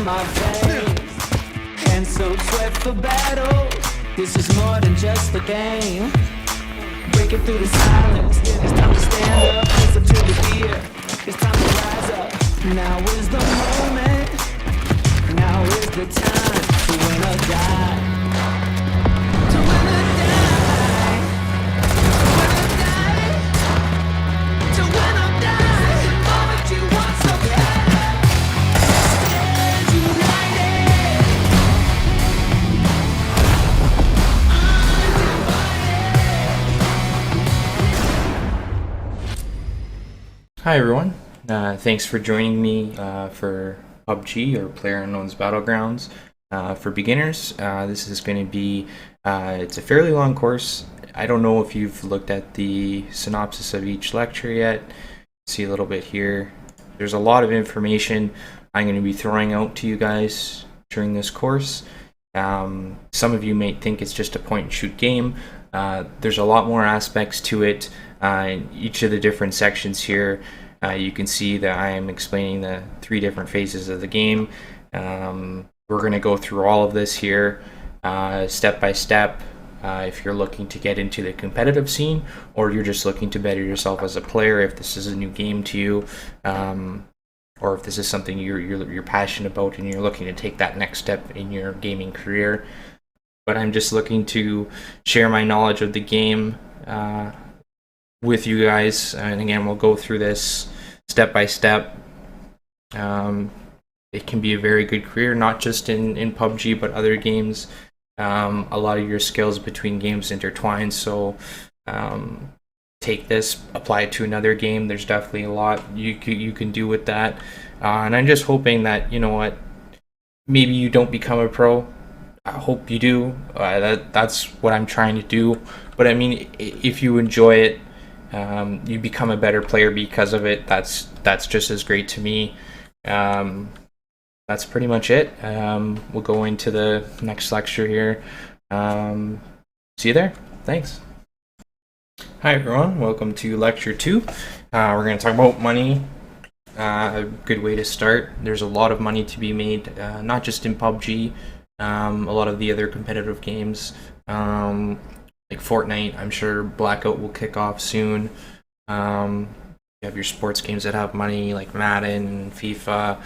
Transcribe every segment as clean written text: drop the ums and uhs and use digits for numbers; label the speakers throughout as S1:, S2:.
S1: my face. And so sweat for battle. This is more than just a game. Breaking through the silence. It's time to stand up. Listen to the fear. It's time to rise up. Now is the moment. Now is the time to win or die. To win or die. To win or die. The moment you want so bad. Stand united.
S2: Hi everyone, thanks for joining me for PUBG or PlayerUnknown's Battlegrounds. For beginners, this is going to be, it's a fairly long course. I don't know if you've looked at the synopsis of each lecture yet. See a little bit here. There's a lot of information I'm going to be throwing out to you guys during this course. Some of you may think it's just a point and shoot game. There's a lot more aspects to it. In each of the different sections here, you can see that I am explaining the 3 different phases of the game. We're going to go through all of this here step by step. If you're looking to get into the competitive scene, or you're just looking to better yourself as a player, if this is a new game to you, or if this is something you're passionate about and you're looking to take that next step in your gaming career. But I'm just looking to share my knowledge of the game with you guys, and again, we'll go through this step by step. It can be a very good career, not just in PUBG but other games. A lot of your skills between games intertwine, so take this, apply it to another game. There's definitely a lot you can do with that, and I'm just hoping that, you know what, maybe you don't become a pro. I hope you do. That's what I'm trying to do. But I mean, if you enjoy it, you become a better player because of it. That's just as great to me. That's pretty much it. We'll go into the next lecture here. See you there. Thanks. Hi everyone, welcome to lecture 2. We're going to talk about money. A good way to start. There's a lot of money to be made, not just in PUBG. A lot of the other competitive games, like Fortnite. I'm sure Blackout will kick off soon. You have your sports games that have money, like Madden, FIFA.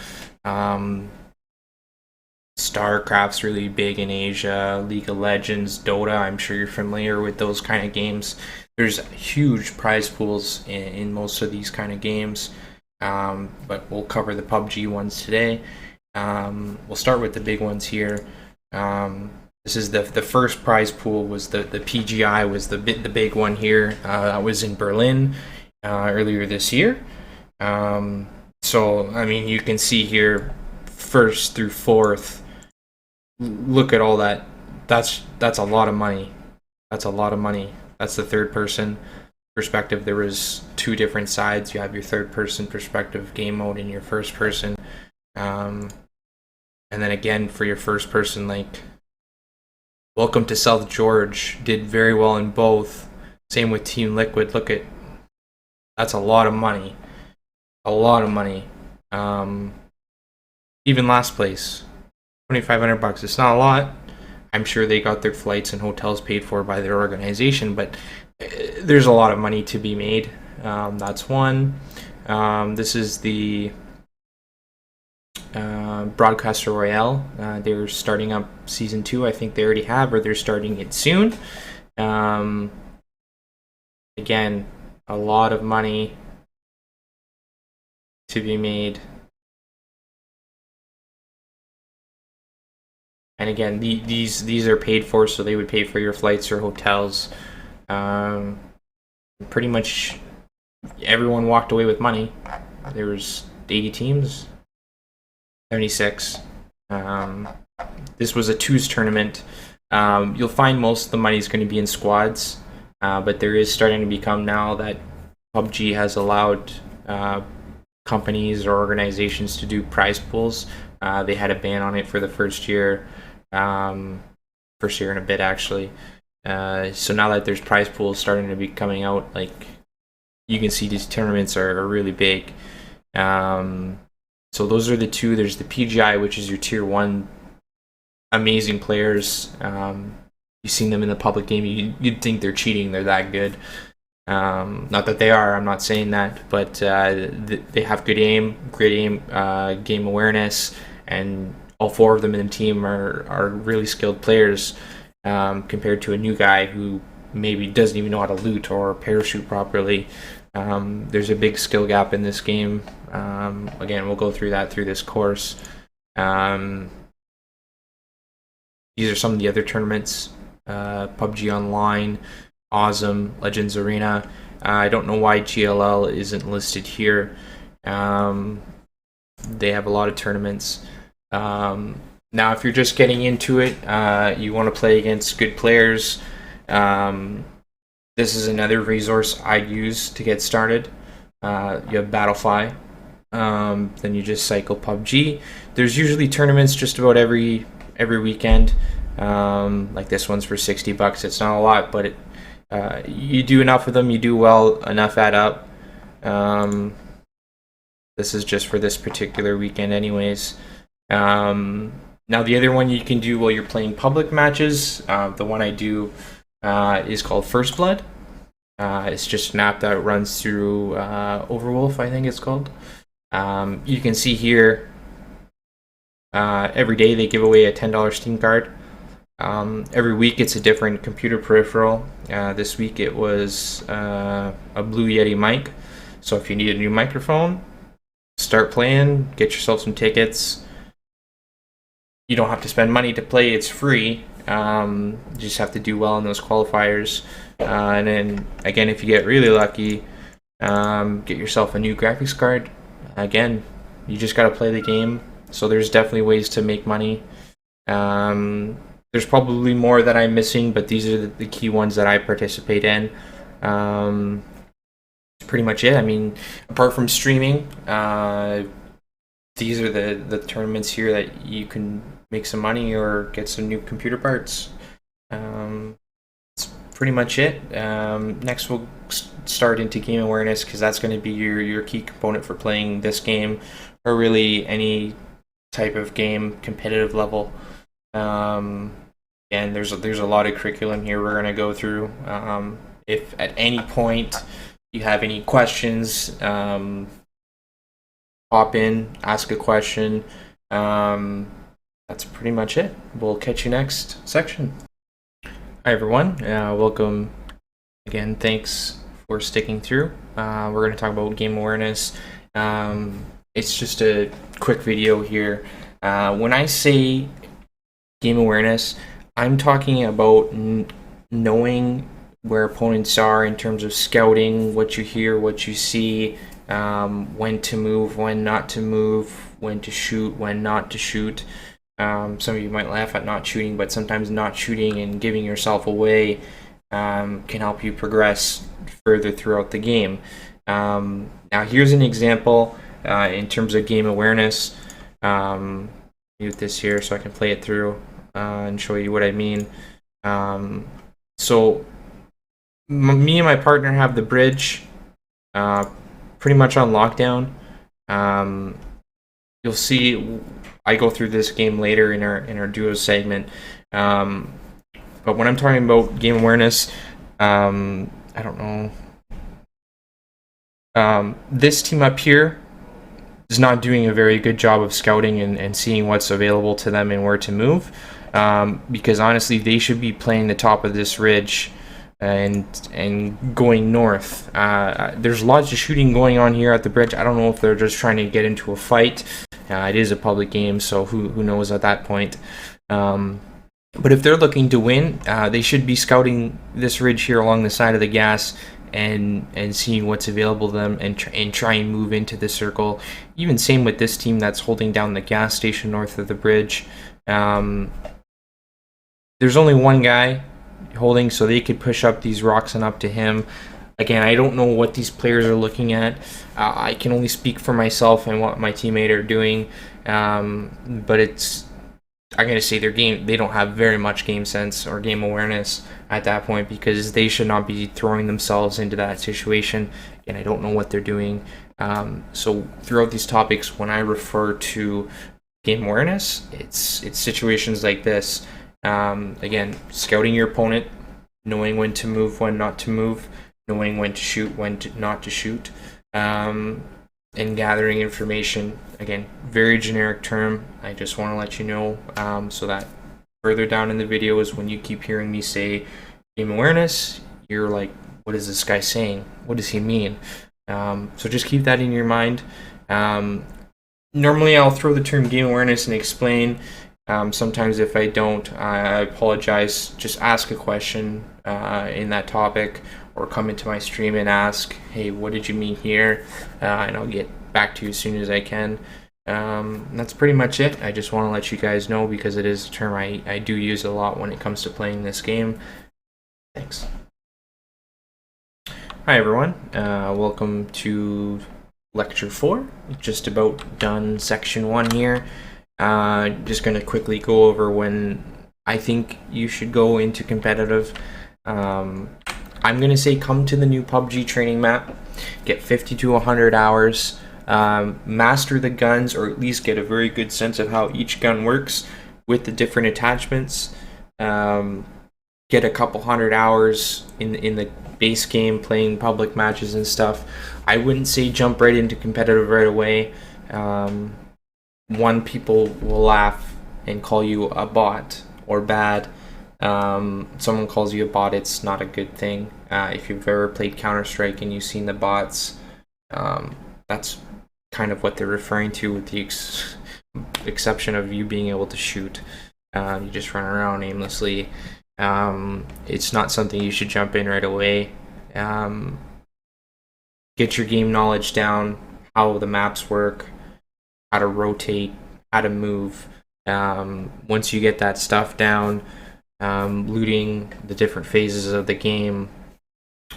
S2: StarCraft's really big in Asia. League of Legends, Dota. I'm sure you're familiar with those kind of games. There's huge prize pools in most of these kind of games, but we'll cover the PUBG ones today. We'll start with the big ones here. This is the first prize pool was the PGI was the big one here. That was in Berlin earlier this year. So I mean, you can see here, first through fourth. Look at all that. That's a lot of money. That's a lot of money. That's the third person perspective. There was 2 different sides. You have your third person perspective game mode and your first person. And then again, for your first person, like, Welcome to South George did very well in both. Same with Team Liquid. Look at, that's a lot of money. A lot of money. Even last place, $2,500. It's not a lot. I'm sure they got their flights and hotels paid for by their organization, but there's a lot of money to be made. That's one. This is the Broadcaster Royale. They're starting up season 2. I think they already have, or they're starting it soon. Again, a lot of money to be made. And again, these are paid for, so they would pay for your flights or hotels. Pretty much everyone walked away with money. There was 80 teams. 76. This was a twos tournament. You'll find most of the money is going to be in squads, but there is starting to become now that PUBG has allowed companies or organizations to do prize pools. They had a ban on it for the first year and a bit actually. So now that there's prize pools starting to be coming out, like, you can see these tournaments are really big. So those are the two. There's the PGI, which is your tier 1 amazing players. You've seen them in the public game. You'd think they're cheating. They're that good. Not that they are. I'm not saying that, but they have good aim, great aim, game awareness, and all 4 of them in the team are really skilled players, compared to a new guy who maybe doesn't even know how to loot or parachute properly. There's a big skill gap in this game. Again, we'll go through that through this course. These are some of the other tournaments. PUBG Online, Awesome, Legends Arena. I don't know why GLL isn't listed here. They have a lot of tournaments. Now, if you're just getting into it, you want to play against good players, this is another resource I'd use to get started. You have Battlefy. Then you just cycle PUBG. There's usually tournaments just about every weekend. Like this one's for $60. It's not a lot, but you do enough of them, you do well enough add up. This is just for this particular weekend anyways. Now the other one you can do while you're playing public matches, the one I do is called First Blood. It's just an app that runs through Overwolf, I think it's called. You can see here every day they give away a $10 Steam card. Every week it's a different computer peripheral. This week it was a Blue Yeti mic. So if you need a new microphone, start playing, get yourself some tickets. You don't have to spend money to play, it's free. You just have to do well in those qualifiers. And then again, if you get really lucky, get yourself a new graphics card. Again, you just got to play the game. So there's definitely ways to make money. There's probably more that I'm missing, but these are the key ones that I participate in. That's pretty much it. I mean, apart from streaming, these are the tournaments here that you can make some money or get some new computer parts. That's pretty much it. Next we'll start into game awareness, because that's going to be your key component for playing this game, or really any type of game, competitive level. And there's a lot of curriculum here we're going to go through. If at any point you have any questions, pop in, ask a question. That's pretty much it. We'll catch you next section. Hi everyone, welcome again. Thanks for sticking through. We're going to talk about game awareness. It's just a quick video here. When I say game awareness, I'm talking about knowing where opponents are in terms of scouting, what you hear, what you see, when to move, when not to move, when to shoot, when not to shoot. Some of you might laugh at not shooting, but sometimes not shooting and giving yourself away can help you progress further throughout the game. Now here's an example in terms of game awareness. Mute this here so I can play it through and show you what I mean. So me and my partner have the bridge pretty much on lockdown. You'll see I go through this game later in our duo segment. But when I'm talking about game awareness, I don't know. This team up here is not doing a very good job of scouting and seeing what's available to them and where to move. Because honestly, they should be playing the top of this ridge and going north. There's lots of shooting going on here at the bridge. I don't know if they're just trying to get into a fight. It is a public game, so who knows at that point. But if they're looking to win, they should be scouting this ridge here along the side of the gas and seeing what's available to them and try and move into the circle. Even same with this team that's holding down the gas station north of the bridge. There's only one guy holding, so they could push up these rocks and up to him. Again, I don't know what these players are looking at. I can only speak for myself and what my teammate are doing. But I'm going to say they don't have very much game sense or game awareness at that point, because they should not be throwing themselves into that situation. and I don't know what they're doing. So throughout these topics, when I refer to game awareness, it's situations like this. Again, scouting your opponent, knowing when to move, when not to move, knowing when to shoot, when not to shoot, and gathering information. Again, very generic term. I just want to let you know so that further down in the videos, when you keep hearing me say game awareness, you're like, what is this guy saying? What does he mean? So just keep that in your mind. Normally I'll throw the term game awareness and explain. Sometimes if I don't, I apologize. Just ask a question in that topic, or come into my stream and ask, hey, what did you mean here? And I'll get back to you as soon as I can. That's pretty much it. I just want to let you guys know, because it is a term I do use a lot when it comes to playing this game. Thanks. Hi everyone, welcome to Lecture 4. Just about done Section 1 here. Just going to quickly go over when I think you should go into competitive. I'm going to say come to the new PUBG training map, get 50 to 100 hours, master the guns, or at least get a very good sense of how each gun works with the different attachments. Get a couple hundred hours in the base game playing public matches and stuff. I wouldn't say jump right into competitive right away. One, people will laugh and call you a bot or bad. Someone calls you a bot, it's not a good thing. If you've ever played Counter-Strike and you've seen the bots, that's kind of what they're referring to, with the exception of you being able to shoot. You just run around aimlessly. It's not something you should jump in right away. Get your game knowledge down, how the maps work, how to rotate, how to move. Once you get that stuff down, looting the different phases of the game,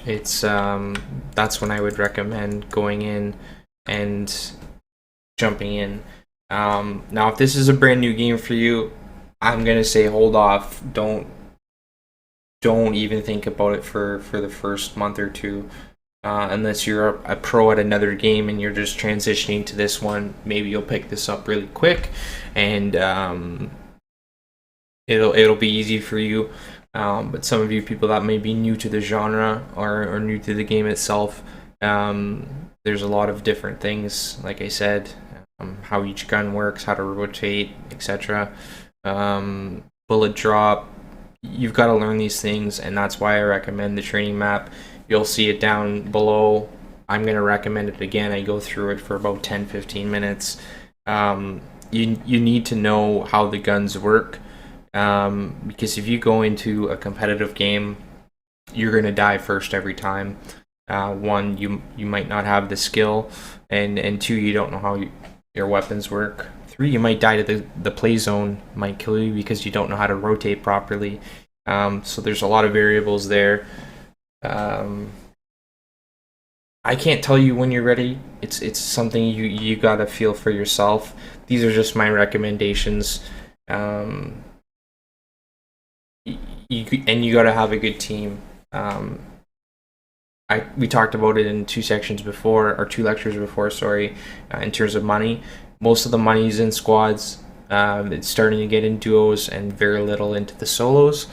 S2: it's that's when I would recommend going in and jumping in. Now, if this is a brand new game for you, I'm gonna say hold off. Don't even think about it for the first month or two, unless you're a pro at another game and you're just transitioning to this one. Maybe you'll pick this up really quick, and it'll be easy for you. But some of you people that may be new to the genre or new to the game itself, there's a lot of different things, like I said, how each gun works, how to rotate, etc. Bullet drop. You've got to learn these things, and that's why I recommend the training map. You'll see it down below. I'm going to recommend it again. I go through it for about 10-15 minutes. You need to know how the guns work, because if you go into a competitive game, you're going to die first every time. One, you might not have the skill, and two, you don't know how your weapons work. 3, you might die to the play zone, might kill you because you don't know how to rotate properly. So there's a lot of variables there. I can't tell you when you're ready. It's something you gotta feel for yourself. These are just my recommendations. You gotta have a good team. We talked about it in 2 sections before, or 2 lectures before, sorry, in terms of money. Most of the money is in squads. It's starting to get in duos and very little into the solos.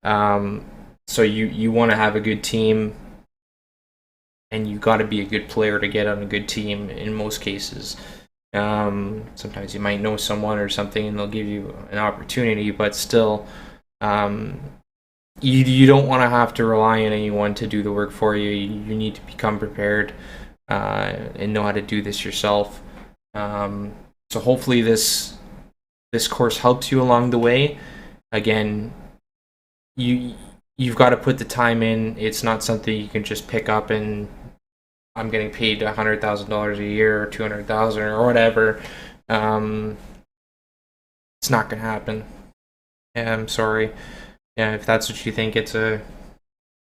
S2: So you want to have a good team, and you got to be a good player to get on a good team in most cases. Sometimes you might know someone or something and they'll give you an opportunity, but still, you don't want to have to rely on anyone to do the work for you. You need to become prepared and know how to do this yourself. So hopefully this course helps you along the way. Again, you've got to put the time in. It's not something you can just pick up and I'm getting paid $100,000 a year or $200,000 or whatever. It's not gonna happen. Yeah, I'm sorry. Yeah, if that's what you think, it's a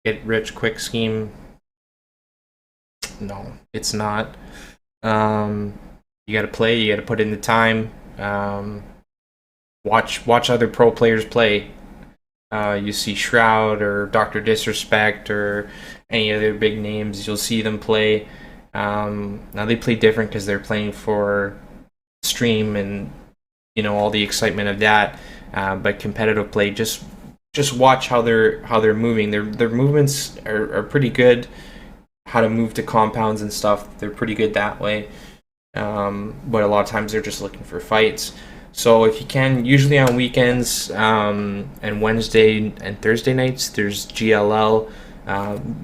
S2: get rich quick scheme. No, it's not. You got to play. You got to put in the time. Watch other pro players play. You see Shroud or Dr. Disrespect or any other big names. You'll see them play. Now they play different because they're playing for stream and all the excitement of that. But competitive play, just watch how they're moving. Their movements are pretty good. How to move to compounds and stuff, they're pretty good that way. But a lot of times they're just looking for fights. So if you can, usually on weekends and Wednesday and Thursday nights, there's GLL.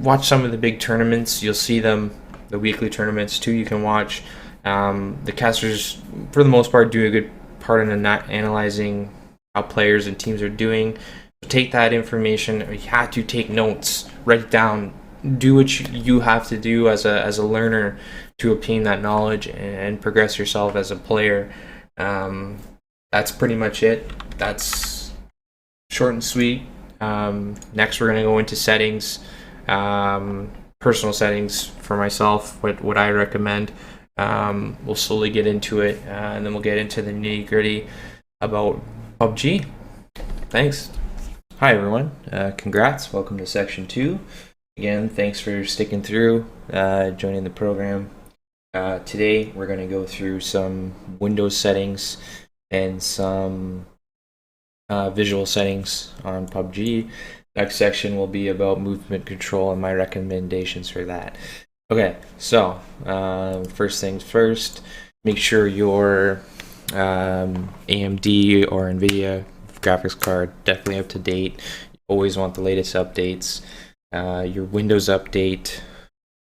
S2: Watch some of the big tournaments. You'll see them, the weekly tournaments too. You can watch. The casters, for the most part, do a good part in analyzing how players and teams are doing. So take that information. You have to take notes, write it down, do what you have to do as a learner to obtain that knowledge and progress yourself as a player. That's pretty much it. That's short and sweet. Next, we're going to go into settings, personal settings for myself, what I recommend. We'll slowly get into it, and then we'll get into the nitty gritty about PUBG. Thanks. Hi, everyone. Congrats. Welcome to section 2. Again, thanks for sticking through, joining the program. Today, we're going to go through some Windows settings and some visual settings on PUBG. Next section will be about movement control and my recommendations for that. Okay, so first things first, make sure your AMD or NVIDIA graphics card definitely up to date. You always want the latest updates. Your Windows update,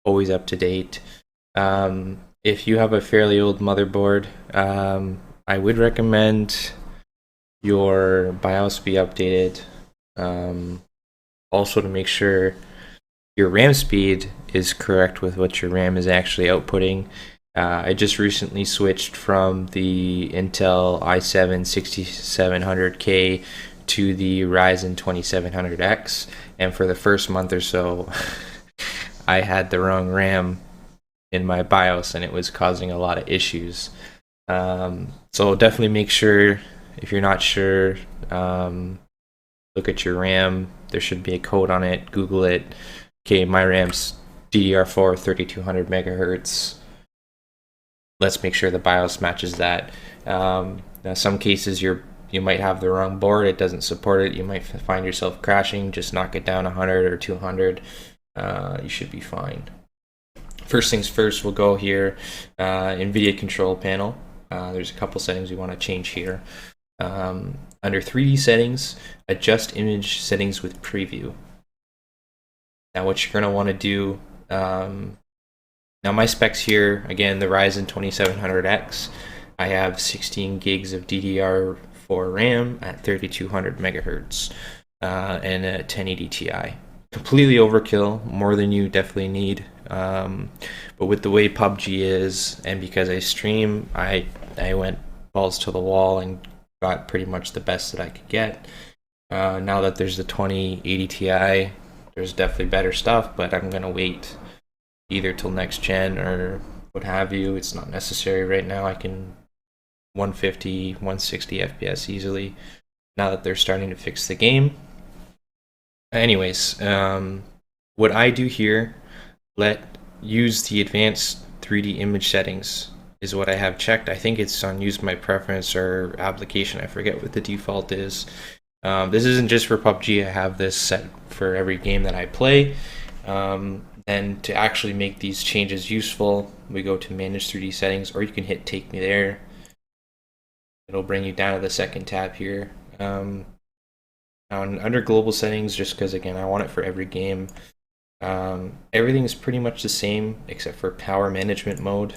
S2: always up to date. If you have a fairly old motherboard, I would recommend your BIOS be updated. Also to make sure your RAM speed is correct with what your RAM is actually outputting. I just recently switched from the Intel i7 6700K to the Ryzen 2700X, and for the first month or so I had the wrong RAM in my BIOS and it was causing a lot of issues. So definitely make sure, if you're not sure, look at your RAM. There should be a code on it. Google it. Okay, my RAM's DDR4 3200 megahertz. Let's make sure the BIOS matches that. Now, some cases you might have the wrong board. It doesn't support it. You might find yourself crashing. Just knock it down 100 or 200. You should be fine. First things first, we'll go here, NVIDIA control panel. There's a couple settings we want to change here. Under 3D settings, adjust image settings with preview. Now what you're going to want to do, now my specs here, again, the Ryzen 2700X, I have 16 gigs of DDR4 RAM at 3200 megahertz and a 1080 Ti. Completely overkill, more than you definitely need. But with the way PUBG is, and because I stream, I went balls to the wall and got pretty much the best that I could get. Now that there's the 2080 Ti, there's definitely better stuff, but I'm gonna wait either till next gen or what have you. It's not necessary right now. I can 150, 160 FPS easily now that they're starting to fix the game. Anyways, what I do here, use the advanced 3D image settings is what I have checked. I think it's on use my preference or application. I forget what the default is. This isn't just for PUBG. I have this set for every game that I play. And to actually make these changes useful, we go to manage 3D settings, or you can hit take me there. It'll bring you down to the second tab here. Under global settings, just because again I want it for every game, everything is pretty much the same except for power management mode,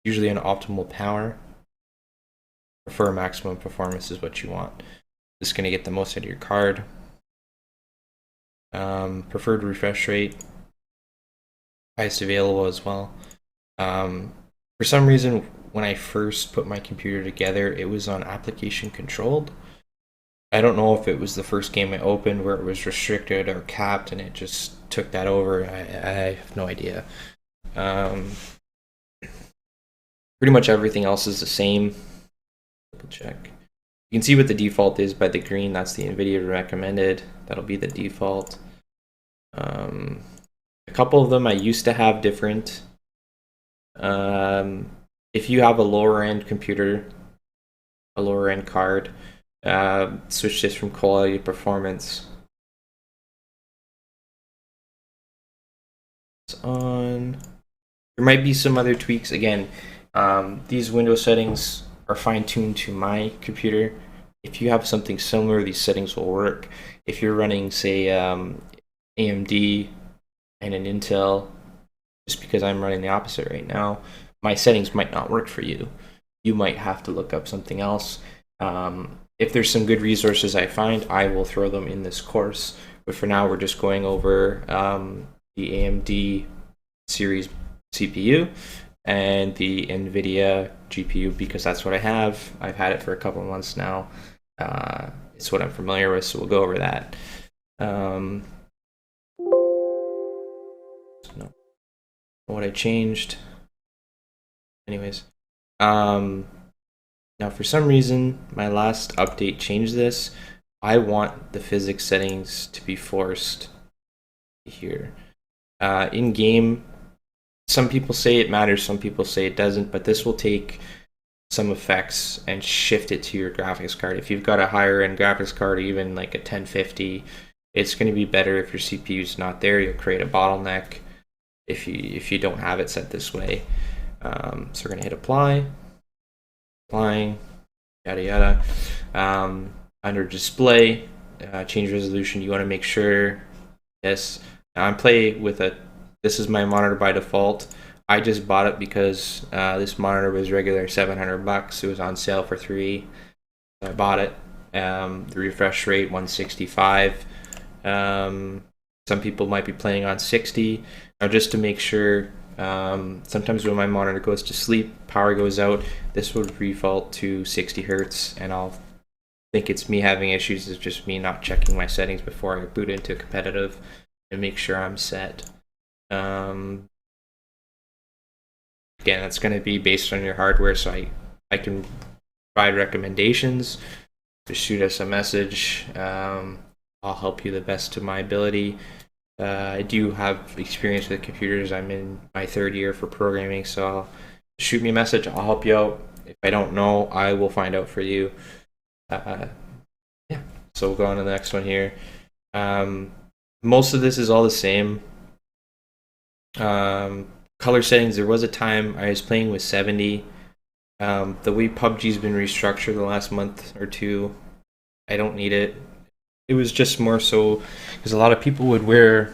S2: usually an optimal power. Prefer maximum performance is what you want. This is going to get the most out of your card. Preferred refresh rate, highest available as well. For some reason, when I first put my computer together, it was on application controlled. I don't know if it was the first game I opened where it was restricted or capped and it just took that over. I have no idea. Pretty much everything else is the same. Double check. You can see what the default is by the Greene. That's the NVIDIA recommended. That'll be the default. A couple of them I used to have different. If you have a lower end computer, a lower end card, switch this from quality to performance. It's on. There might be some other tweaks. Again, these Windows settings are fine-tuned to my computer. If you have something similar, these settings will work. If you're running, say, AMD and an Intel, just because I'm running the opposite right now, my settings might not work for you. You might have to look up something else. If there's some good resources I find, I will throw them in this course. But for now, we're just going over the AMD series CPU and the NVIDIA GPU, because that's what I have. I've had it for a couple of months now. It's what I'm familiar with, so we'll go over that. No. What I changed. Anyways. Now, for some reason, my last update changed this. I want the physics settings to be forced here. In game, some people say it matters, some people say it doesn't, but this will take some effects and shift it to your graphics card. If you've got a higher end graphics card, even like a 1050, it's going to be better if your CPU is not there. You'll create a bottleneck if you don't have it set this way. So we're going to hit apply, applying, yada yada. Under display, change resolution, you want to make sure this. Now I'm playing with this is my monitor by default. I just bought it because this monitor was regular $700. It was on sale for $3. I bought it. The refresh rate 165. Some people might be playing on 60. Now, just to make sure, sometimes when my monitor goes to sleep, power goes out, this will default to 60 hertz, and I'll think it's me having issues. It's just me not checking my settings before I boot into competitive and make sure I'm set. Again, that's going to be based on your hardware, so I can provide recommendations. Just shoot us a message. I'll help you the best to my ability. I do have experience with computers. I'm in my 3rd year for programming, so shoot me a message. I'll help you out. If I don't know, I will find out for you. Yeah, so we'll go on to the next one here. Most of this is all the same. Color settings, there was a time I was playing with 70. The way PUBG's been restructured the last month or two, I don't need it. It was just more so because a lot of people would wear,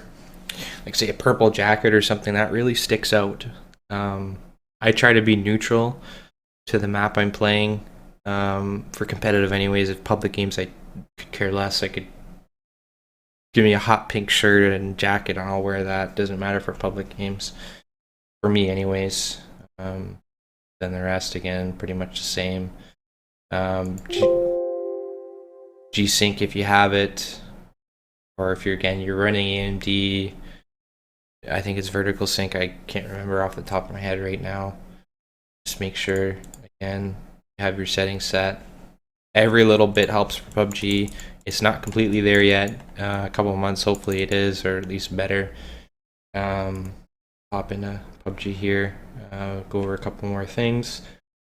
S2: like, say, a purple jacket or something that really sticks out. I try to be neutral to the map I'm playing. For competitive anyways. If public games, I could care less. I could give me a hot pink shirt and jacket and I'll wear that. Doesn't matter for public games. For me anyways. Then the rest, again, pretty much the same. G-Sync if you have it, or if you're running AMD, I think it's vertical sync. I can't remember off the top of my head right now. Just make sure, again, you have your settings set. Every little bit helps for PUBG. It's not completely there yet. A couple of months, hopefully it is, or at least better. Hop into PUBG here, go over a couple more things.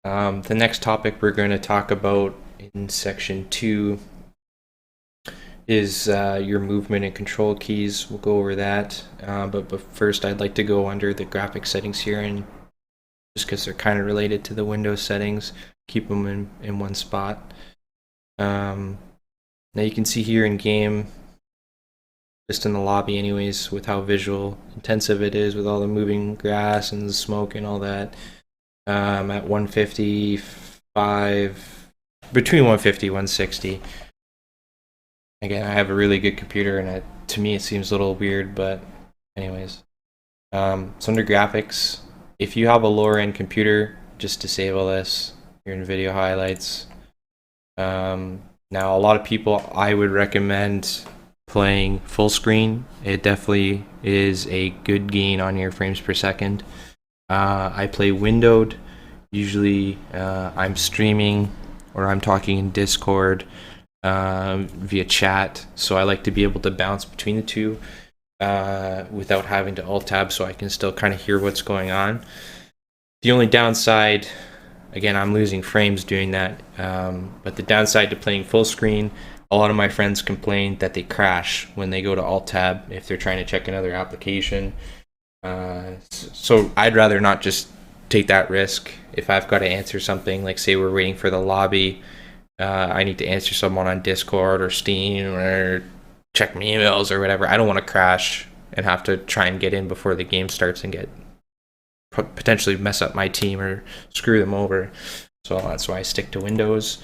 S2: The next topic we're going to talk about in section 2 is your movement and control keys. We'll go over that. But first, I'd like to go under the graphics settings here, and just because they're kind of related to the Windows settings, keep them in one spot. Now you can see here in game, just in the lobby anyways, with how visual intensive it is with all the moving grass and the smoke and all that. At 155, between 150 and 160. Again, I have a really good computer, and to me it seems a little weird, but anyways. So under graphics, if you have a lower end computer, just disable this. You're in video highlights. Now, a lot of people, I would recommend playing full screen. It definitely is a good gain on your frames per second. I play windowed. Usually I'm streaming or I'm talking in Discord via chat. So I like to be able to bounce between the two without having to alt tab, so I can still kind of hear what's going on. The only downside, again, I'm losing frames doing that, but the downside to playing full screen, a lot of my friends complain that they crash when they go to alt tab if they're trying to check another application. So I'd rather not just take that risk. If I've got to answer something, like say we're waiting for the lobby, I need to answer someone on Discord or Steam or check my emails or whatever, I don't want to crash and have to try and get in before the game starts and get potentially mess up my team or screw them over. So that's why I stick to Windows.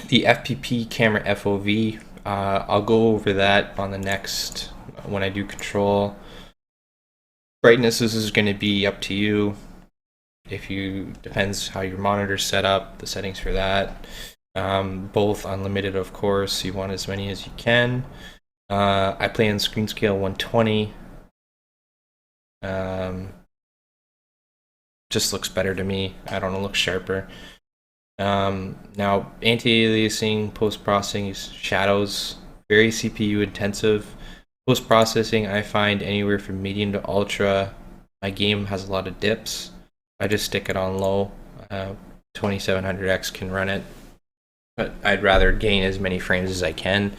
S2: The FPP camera FOV, I'll go over that on the next, when I do control. Brightness, this is going to be up to you. Depends how your monitor's set up, the settings for that. Both unlimited, of course. You want as many as you can. I play on screen scale 120. Just looks better to me. I don't know, looks sharper. Now, anti-aliasing, post-processing, shadows, very CPU intensive. Post-processing, I find anywhere from medium to ultra. My game has a lot of dips. I just stick it on low. 2700X can run it, but I'd rather gain as many frames as I can.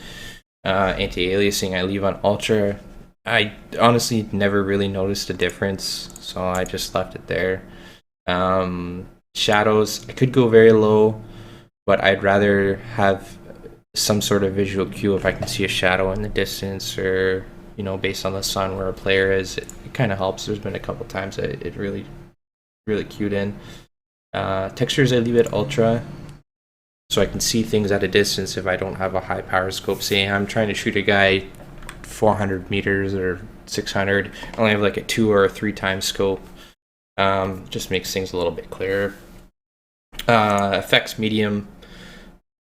S2: Anti-aliasing, I leave on ultra. I honestly never really noticed a difference, so I just left it there. Shadows, I could go very low, but I'd rather have some sort of visual cue if I can see a shadow in the distance, or based on the sun where a player is. It kind of helps. There's been a couple times that it really cued in. Textures, I leave it ultra, so I can see things at a distance if I don't have a high power scope. Say I'm trying to shoot a guy 400 meters or 600, I only have like a 2 or a 3 times scope. Just makes things a little bit clearer. Effects medium.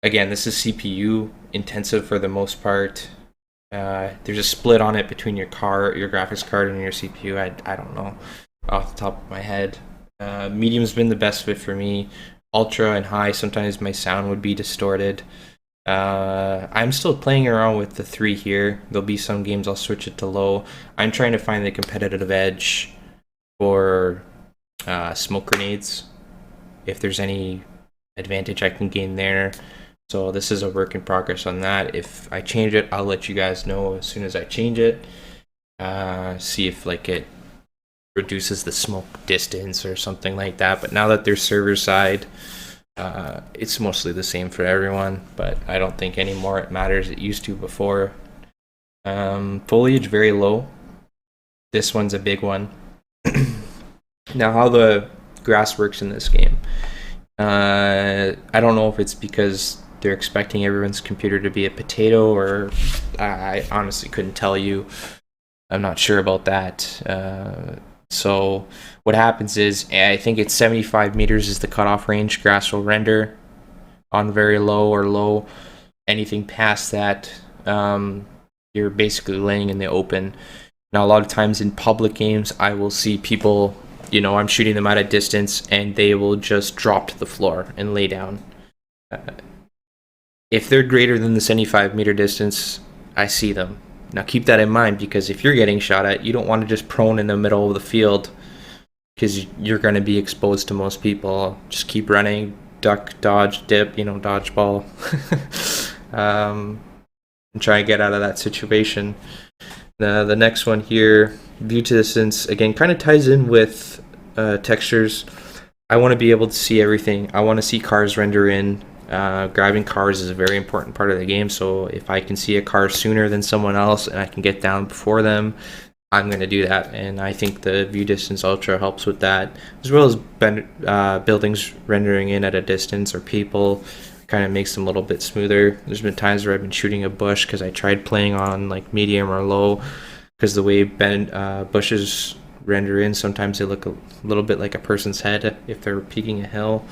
S2: Again, this is CPU intensive for the most part. There's a split on it between your graphics card and your CPU. I don't know off the top of my head. Medium's been the best fit for me. Ultra and high, sometimes my sound would be distorted. I'm still playing around with the 3 here. There'll be some games I'll switch it to low. I'm trying to find the competitive edge for smoke grenades, if there's any advantage I can gain there. So this is a work in progress on that. If I change it, I'll let you guys know as soon as I change it. See if it reduces the smoke distance or something like that. But now that they're server side, it's mostly the same for everyone, but I don't think anymore it matters. It used to before. Foliage very low. This one's a big one. Now, how the grass works in this game, I don't know if it's because they're expecting everyone's computer to be a potato, or I honestly couldn't tell you. I'm not sure about that. So what happens is, I think it's 75 meters is the cutoff range grass will render on very low or low. Anything past that, you're basically laying in the open. Now, a lot of times in public games, I will see people, I'm shooting them at a distance and they will just drop to the floor and lay down. If they're greater than the 75 meter distance, I see them. Now keep that in mind, because if you're getting shot at, you don't want to just prone in the middle of the field, because you're going to be exposed to most people. Just keep running, duck, dodge, dip, dodgeball, and try and get out of that situation. The next one here, view to distance, again, kind of ties in with textures. I want to be able to see everything. I want to see cars render in. Grabbing cars is a very important part of the game, so if I can see a car sooner than someone else and I can get down before them, I'm going to do that. And I think the view distance ultra helps with that, as well as buildings rendering in at a distance, or people. Kind of makes them a little bit smoother. There's been times where I've been shooting a bush because I tried playing on medium or low, because the way bushes render in, sometimes they look a little bit like a person's head if they're peeking a hill.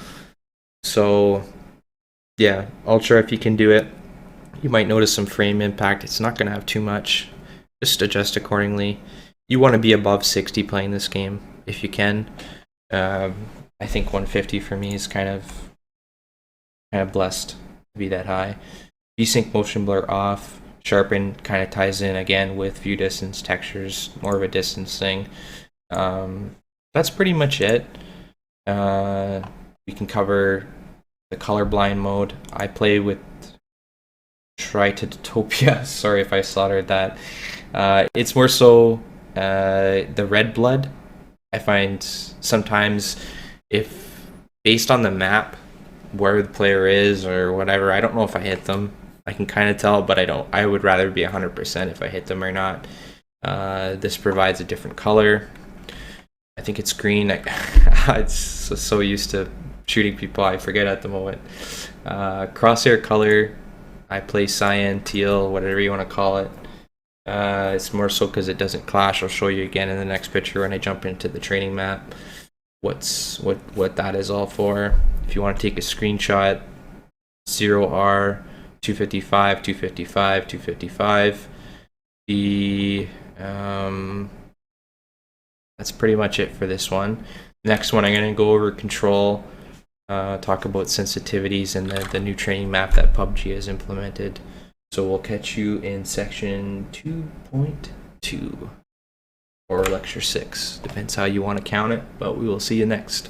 S2: So yeah, ultra, if you can do it. You might notice some frame impact. It's not going to have too much. Just adjust accordingly. You want to be above 60 playing this game if you can. I think 150 for me is kind of kind of blessed to be that high. Desync motion blur off. Sharpen kind of ties in again with view distance, textures, more of a distance thing. That's pretty much it. We can cover the colorblind mode. I play with Tritotopia. Sorry if I slaughtered that. It's more so the red blood. I find sometimes if based on the map where the player is or whatever, I don't know if I hit them. I can kind of tell, but I don't. I would rather be 100% if I hit them or not. This provides a different color. I think it's green. It's so used to shooting people, I forget at the moment. Crosshair color, I play cyan, teal, whatever you want to call it. It's more so because it doesn't clash. I'll show you again in the next picture when I jump into the training map what that is all for. If you want to take a screenshot, 0R, 255, 255, 255. That's pretty much it for this one. Next one, I'm going to go over control, talk about sensitivities and the new training map that PUBG has implemented. So we'll catch you in section 2.2 or lecture 6. Depends how you want to count it, but we will see you next.